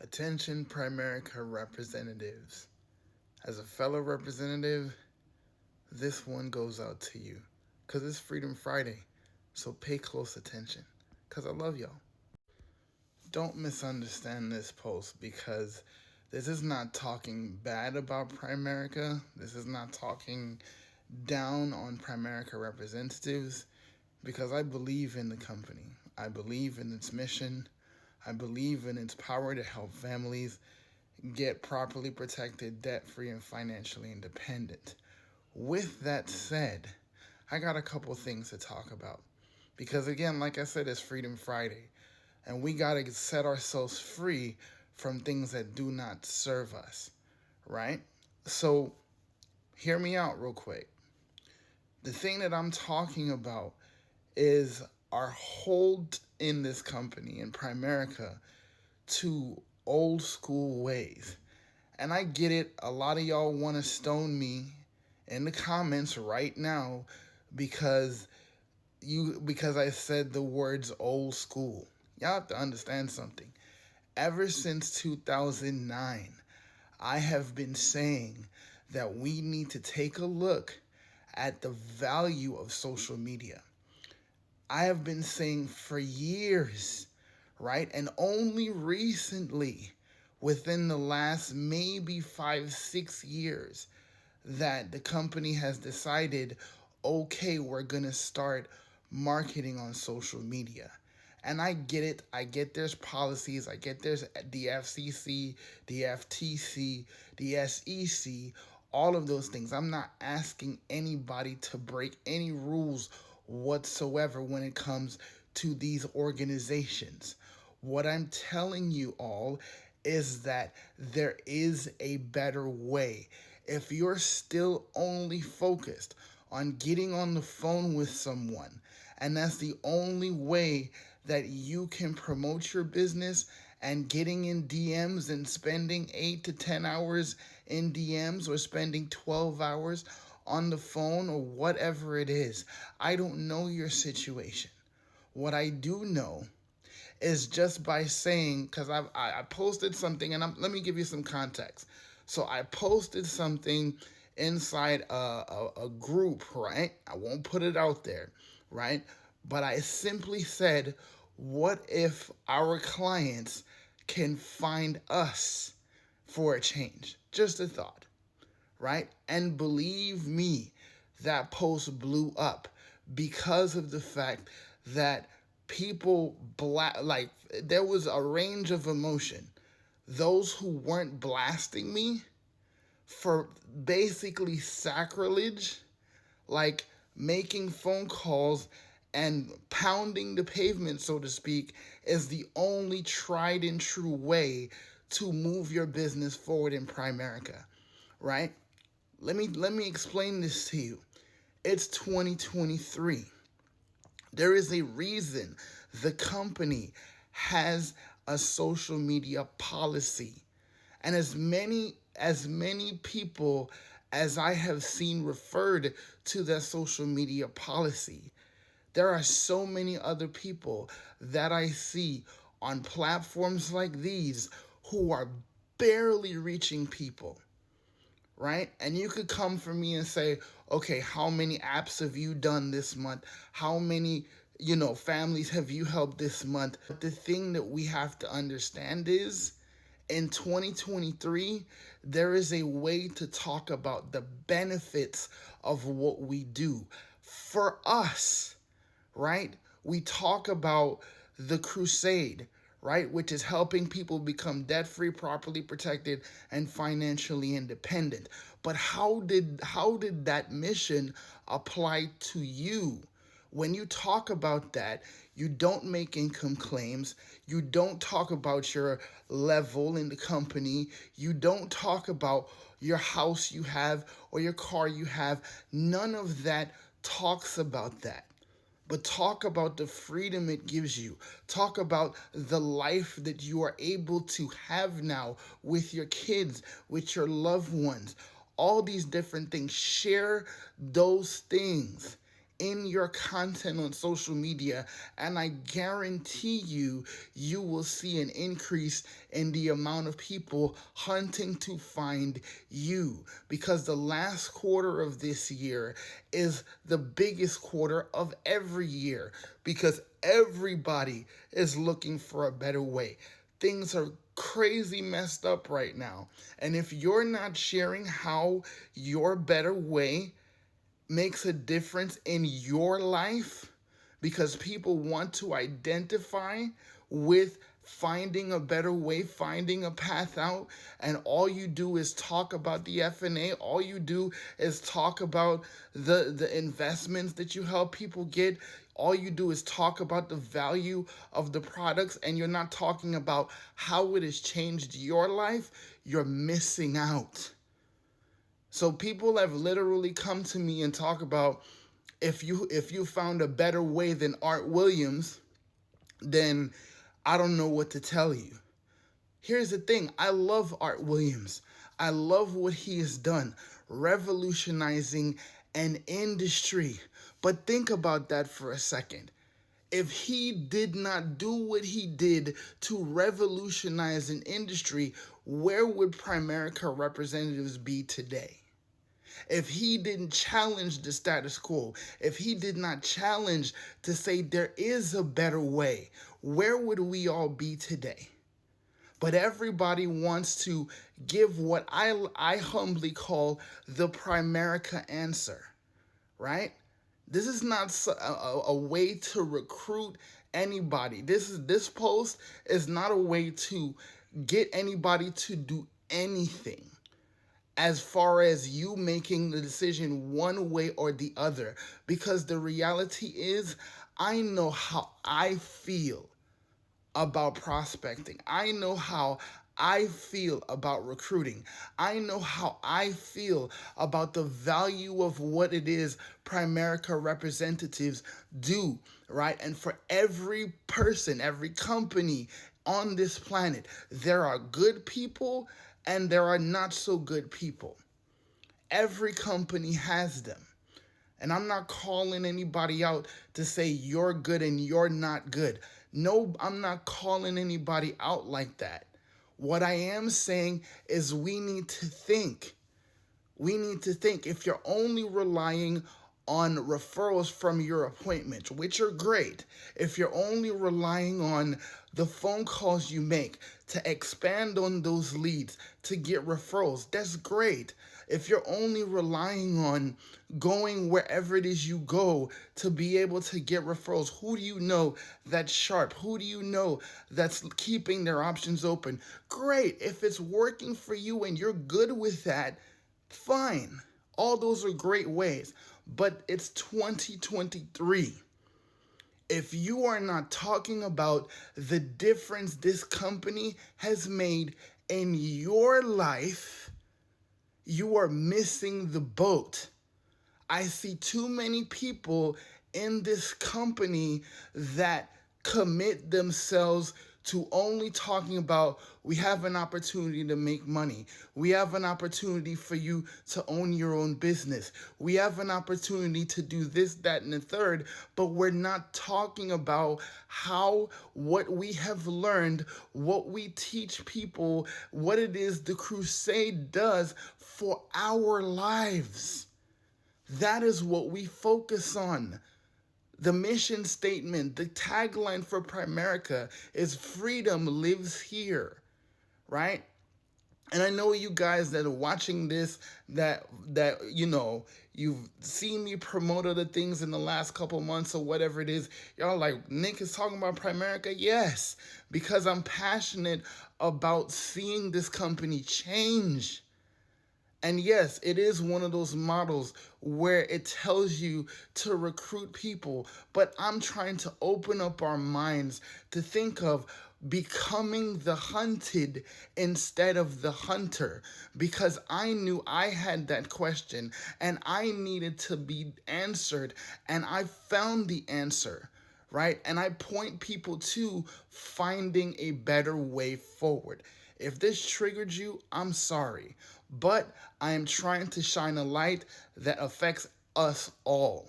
Attention Primerica representatives. As a fellow representative, this one goes out to you. Because it's Freedom Friday. So pay close attention. Because I love y'all. Don't misunderstand this post because this is not talking bad about Primerica. This is not talking down on Primerica representatives because I believe in the company. I believe in its mission. I believe in its power to help families get properly protected, debt-free, and financially independent. With that said, I got a couple things to talk about. Because again, like I said, it's Freedom Friday. And we got to set ourselves free from things that do not serve us, right? So, hear me out real quick. The thing that I'm talking about is our hold in this company, in Primerica, to old school ways. And I get it, a lot of y'all want to stone me in the comments right now because because I said the words old school. Y'all have to understand something. Ever since 2009, I have been saying that we need to take a look at the value of social media. I have been saying for years, right? And only recently, within the last maybe 5, 6 years, that the company has decided, okay, we're going to start marketing on social media. And I get it. I get there's policies. I get there's the FCC, the FTC, the SEC, all of those things. I'm not asking anybody to break any rules whatsoever when it comes to these organizations. What I'm telling you all is that there is a better way. If you're still only focused on getting on the phone with someone, and that's the only way that you can promote your business, and getting in DMs and spending 8 to 10 hours in DMs or spending 12 hours on the phone or whatever it is. I don't know your situation. What I do know is just by saying, because I posted something, and let me give you some context. So I posted something inside a group, right? I won't put it out there, right? But I simply said, what if our clients can find us for a change? Just a thought, right? And believe me, that post blew up because of the fact that people like there was a range of emotion. Those who weren't blasting me for basically sacrilege, like making phone calls and pounding the pavement, so to speak, is the only tried and true way to move your business forward in Primerica, right? Let me explain this to you. It's 2023. There is a reason the company has a social media policy. And as many people as I have seen referred to that social media policy, there are so many other people that I see on platforms like these who are barely reaching people, right? And you could come for me and say, okay, how many apps have you done this month? How many, families have you helped this month? But the thing that we have to understand is in 2023, there is a way to talk about the benefits of what we do. For us, right? We talk about the crusade, right? Which is helping people become debt free, properly protected, and financially independent. But how did that mission apply to you? When you talk about that, you don't make income claims. You don't talk about your level in the company. You don't talk about your house you have or your car you have. None of that talks about that, but talk about the freedom it gives you. Talk about the life that you are able to have now with your kids, with your loved ones, all these different things. Share those things in your content on social media, and I guarantee you, you will see an increase in the amount of people hunting to find you, because the last quarter of this year is the biggest quarter of every year, because everybody is looking for a better way. Things are crazy messed up right now. And if you're not sharing how your better way makes a difference in your life, because people want to identify with finding a better way, finding a path out, and all you do is talk about the F&A, all you do is talk about the investments that you help people get, all you do is talk about the value of the products, and you're not talking about how it has changed your life, you're missing out. So people have literally come to me and talk about, if you found a better way than Art Williams, then I don't know what to tell you. Here's the thing, I love Art Williams. I love what he has done, revolutionizing an industry. But think about that for a second. If he did not do what he did to revolutionize an industry, where would Primerica representatives be today? If he didn't challenge the status quo, if he did not challenge to say there is a better way, where would we all be today? But everybody wants to give what I humbly call the Primerica answer, right? This is not a way to recruit anybody. This post is not a way to get anybody to do anything as far as you making the decision one way or the other. Because the reality is, I know how I feel about prospecting. I know how I feel about recruiting. I know how I feel about the value of what it is Primerica representatives do, right? And for every person, every company on this planet, there are good people and there are not so good people. Every company has them. And I'm not calling anybody out to say you're good and you're not good. No, I'm not calling anybody out like that. What I am saying is we need to think. We need to think. If you're only relying on referrals from your appointments, which are great, if you're only relying on the phone calls you make to expand on those leads to get referrals, that's great. If you're only relying on going wherever it is you go to be able to get referrals, who do you know that's sharp? Who do you know that's keeping their options open? Great. If it's working for you and you're good with that, fine. All those are great ways. But it's 2023. If you are not talking about the difference this company has made in your life, you are missing the boat. I see too many people in this company that commit themselves to only talking about, we have an opportunity to make money. We have an opportunity for you to own your own business. We have an opportunity to do this, that, and the third, but we're not talking about how what we have learned, what we teach people, what it is the crusade does for our lives. That is what we focus on. The mission statement, the tagline for Primerica is freedom lives here, right? And I know you guys that are watching this, that you've seen me promote other things in the last couple months or whatever it is. Y'all like, Nick is talking about Primerica? Yes, because I'm passionate about seeing this company change. And yes, it is one of those models where it tells you to recruit people, but I'm trying to open up our minds to think of becoming the hunted instead of the hunter, because I knew I had that question and I needed to be answered, and I found the answer. Right? And I point people to finding a better way forward. If this triggered you, I'm sorry. But I am trying to shine a light that affects us all.